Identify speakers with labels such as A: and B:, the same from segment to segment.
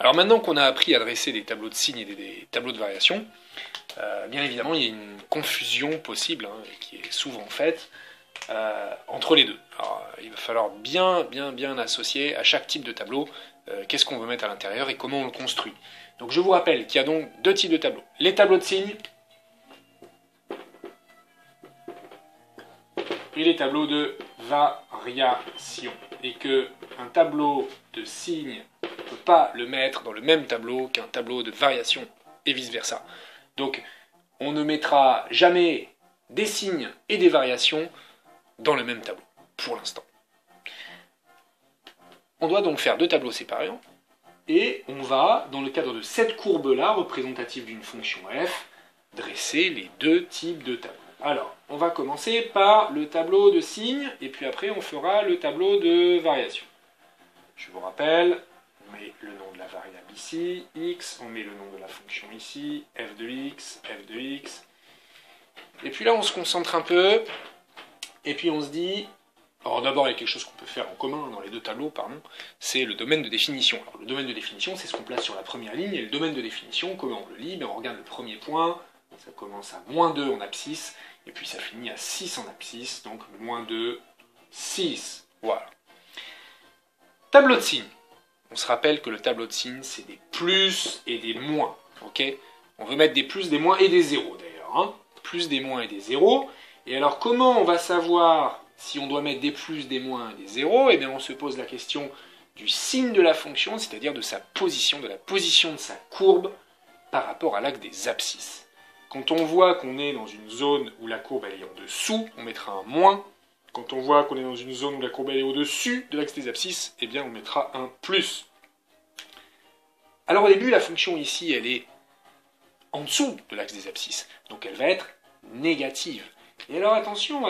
A: Alors maintenant qu'on a appris à dresser des tableaux de signes et des tableaux de variation, bien évidemment il y a une confusion possible, qui est souvent faite entre les deux. Alors, il va falloir bien associer à chaque type de tableau qu'est-ce qu'on veut mettre à l'intérieur et comment on le construit. Donc je vous rappelle qu'il y a donc deux types de tableaux. Les tableaux de signes et les tableaux de variation. Et qu'un tableau de signes, on ne peut pas le mettre dans le même tableau qu'un tableau de variation et vice-versa. Donc on ne mettra jamais des signes et des variations dans le même tableau, pour l'instant. On doit donc faire deux tableaux séparés, et on va, dans le cadre de cette courbe-là, représentative d'une fonction f, dresser les deux types de tableaux. Alors, on va commencer par le tableau de signes, et puis après on fera le tableau de variation. Je vous rappelle, on met le nom de la variable ici, x, on met le nom de la fonction ici, f de x, et puis là on se concentre un peu, et puis on se dit, alors d'abord il y a quelque chose qu'on peut faire en commun dans les deux tableaux, c'est le domaine de définition. Alors le domaine de définition, c'est ce qu'on place sur la première ligne, et le domaine de définition, comment on le lit? On regarde le premier point, ça commence à -2 en abscisse, et puis ça finit à 6 en abscisse, donc -2, 6. Voilà. Tableau de signes. On se rappelle que le tableau de signes, c'est des plus et des moins. Ok? On veut mettre des plus, des moins et des zéros d'ailleurs. Plus, des moins et des zéros. Et alors comment on va savoir si on doit mettre des plus, des moins et des zéros? Eh bien on se pose la question du signe de la fonction, c'est-à-dire de sa position, de la position de sa courbe par rapport à l'axe des abscisses. Quand on voit qu'on est dans une zone où la courbe elle est en dessous, on mettra un moins. Quand on voit qu'on est dans une zone où la courbe elle est au-dessus de l'axe des abscisses, eh bien on mettra un plus. Alors au début, la fonction ici, elle est en dessous de l'axe des abscisses, donc elle va être négative. Et alors attention,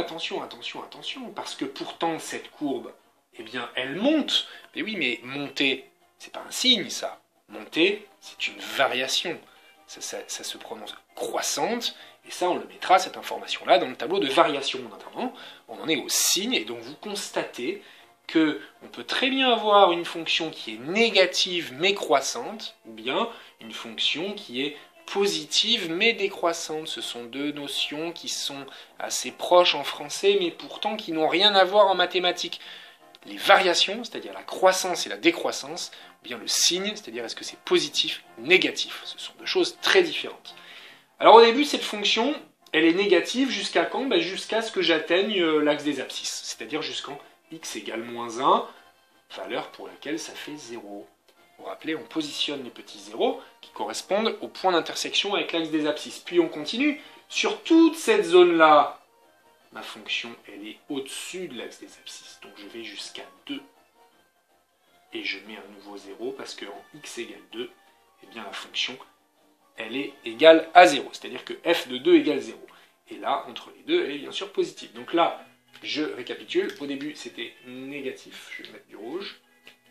A: parce que pourtant cette courbe, eh bien elle monte. Mais oui, mais monter, c'est pas un signe ça. Monter, c'est une variation. Ça se prononce croissante, et ça on le mettra, cette information-là, dans le tableau de variation. En attendant, on en est au signe, et donc vous constatez qu'on peut très bien avoir une fonction qui est négative mais croissante, ou bien une fonction qui est positive mais décroissante. Ce sont deux notions qui sont assez proches en français, mais pourtant qui n'ont rien à voir en mathématiques. Les variations, c'est-à-dire la croissance et la décroissance, ou bien le signe, c'est-à-dire est-ce que c'est positif ou négatif. Ce sont deux choses très différentes. Alors au début, cette fonction, elle est négative jusqu'à quand? Jusqu'à ce que j'atteigne l'axe des abscisses, c'est-à-dire jusqu'en x égale -1, valeur pour laquelle ça fait 0. Vous vous rappelez, on positionne les petits zéros qui correspondent au point d'intersection avec l'axe des abscisses. Puis on continue. Sur toute cette zone-là, ma fonction, elle est au-dessus de l'axe des abscisses. Donc je vais jusqu'à 2. Et je mets un nouveau 0 parce qu'en x égale 2, eh bien la fonction, elle est égale à 0. C'est-à-dire que f de 2 égale 0. Et là, entre les deux, elle est bien sûr positive. Donc là, je récapitule. Au début, c'était négatif. Je vais mettre du rouge.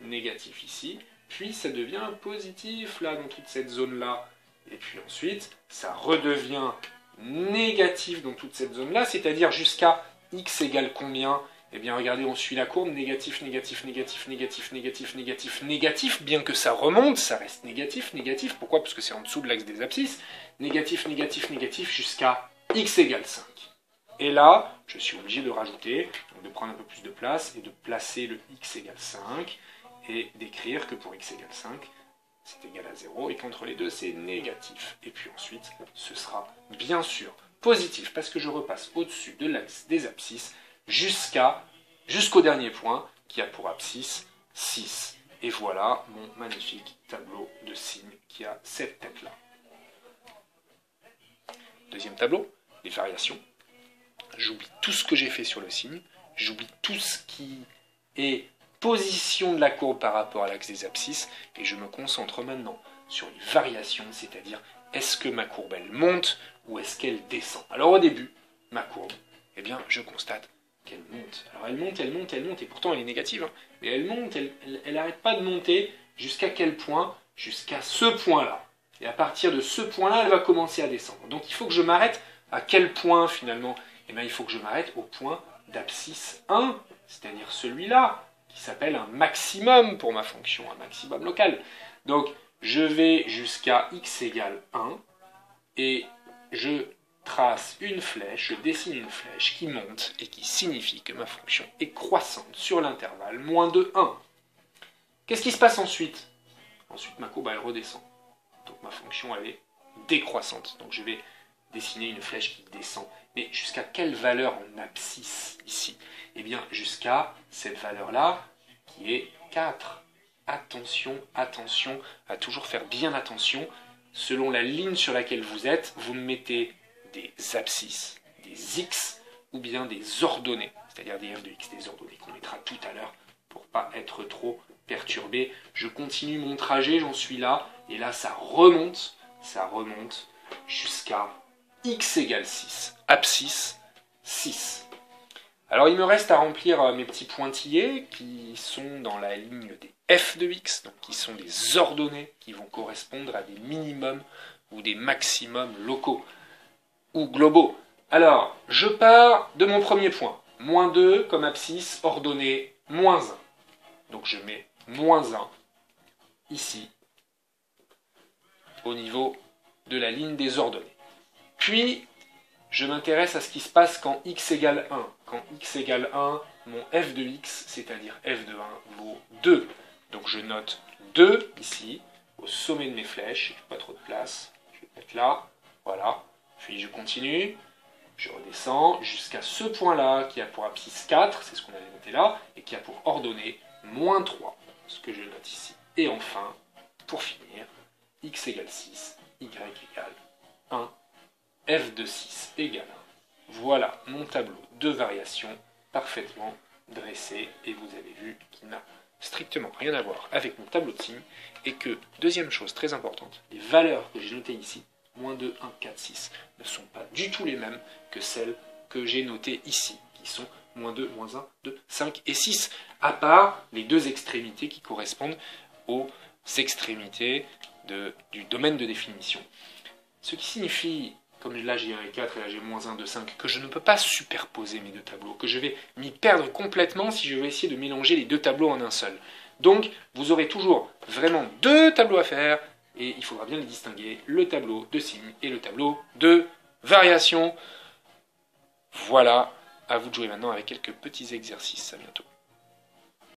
A: Négatif ici. Puis ça devient positif, là, dans toute cette zone-là. Et puis ensuite, ça redevient négatif dans toute cette zone-là, c'est-à-dire jusqu'à x égale combien? Eh bien, regardez, on suit la courbe, négatif, négatif, négatif, négatif, négatif, négatif, négatif, bien que ça remonte, ça reste négatif, négatif. Pourquoi? Parce que c'est en dessous de l'axe des abscisses. Négatif, négatif, négatif, jusqu'à x égale 5. Et là, je suis obligé de rajouter, donc de prendre un peu plus de place, et de placer le x égale 5, et d'écrire que pour x égale 5, c'est égal à 0, et qu'entre les deux, c'est négatif. Et puis ensuite, ce sera bien sûr positif, parce que je repasse au-dessus de l'axe des abscisses, jusqu'au dernier point, qui a pour abscisse 6. Et voilà mon magnifique tableau de signes qui a cette tête-là. Deuxième tableau, les variations. J'oublie tout ce que j'ai fait sur le signe, j'oublie tout ce qui est position de la courbe par rapport à l'axe des abscisses, et je me concentre maintenant sur les variations, c'est-à-dire est-ce que ma courbe elle monte ou est-ce qu'elle descend. Alors au début, ma courbe, eh bien je constate qu'elle monte. Alors elle monte, elle monte, elle monte, et pourtant elle est négative, mais elle monte, elle n'arrête pas de monter, jusqu'à quel point? Jusqu'à ce point-là. Et à partir de ce point-là, elle va commencer à descendre. Donc il faut que je m'arrête à quel point finalement? Eh bien il faut que je m'arrête au point d'abscisse 1, c'est-à-dire celui-là, qui s'appelle un maximum pour ma fonction, un maximum local. Donc, je vais jusqu'à x égale 1, et je trace une flèche, je dessine une flèche qui monte et qui signifie que ma fonction est croissante sur l'intervalle moins de 1. Qu'est-ce qui se passe ensuite? Ensuite, ma courbe, elle redescend. Donc ma fonction, elle est décroissante. Donc je vais dessiner une flèche qui descend. Mais jusqu'à quelle valeur en abscisse ici? Eh bien, jusqu'à cette valeur-là, qui est 4. Attention, attention, à toujours faire bien attention. Selon la ligne sur laquelle vous êtes, vous mettez des abscisses, des x, ou bien des ordonnées, c'est-à-dire des f de x, des ordonnées qu'on mettra tout à l'heure pour pas être trop perturbé. Je continue mon trajet, j'en suis là, et là ça remonte jusqu'à x égale 6, abscisse 6. Alors il me reste à remplir mes petits pointillés qui sont dans la ligne des f de x, donc qui sont des ordonnées qui vont correspondre à des minimums ou des maximums locaux ou globaux. Alors, je pars de mon premier point, moins 2 comme abscisse, ordonnée moins 1. Donc je mets moins 1 ici, au niveau de la ligne des ordonnées. Puis, je m'intéresse à ce qui se passe quand x égale 1. Quand x égale 1, mon f de x, c'est-à-dire f de 1, vaut 2. Donc je note 2 ici, au sommet de mes flèches, pas trop de place, je vais mettre là, voilà. Puis je continue, je redescends jusqu'à ce point-là, qui a pour abscisse 4, c'est ce qu'on avait noté là, et qui a pour ordonnée moins 3, ce que je note ici. Et enfin, pour finir, x égale 6, y égale 1, f de 6 égale 1. Voilà mon tableau de variation parfaitement dressé, et vous avez vu qu'il n'a strictement rien à voir avec mon tableau de signes, et que, deuxième chose très importante, les valeurs que j'ai notées ici, moins 2, 1, 4, 6, ne sont pas du tout les mêmes que celles que j'ai notées ici, qui sont moins 2, moins 1, 2, 5 et 6, à part les deux extrémités qui correspondent aux extrémités du domaine de définition. Ce qui signifie, comme là j'ai 1 et 4 et là j'ai moins 1, 2, 5, que je ne peux pas superposer mes deux tableaux, que je vais m'y perdre complètement si je vais essayer de mélanger les deux tableaux en un seul. Donc, vous aurez toujours vraiment deux tableaux à faire, et il faudra bien les distinguer, le tableau de signes et le tableau de variation. Voilà, à vous de jouer maintenant avec quelques petits exercices. À bientôt.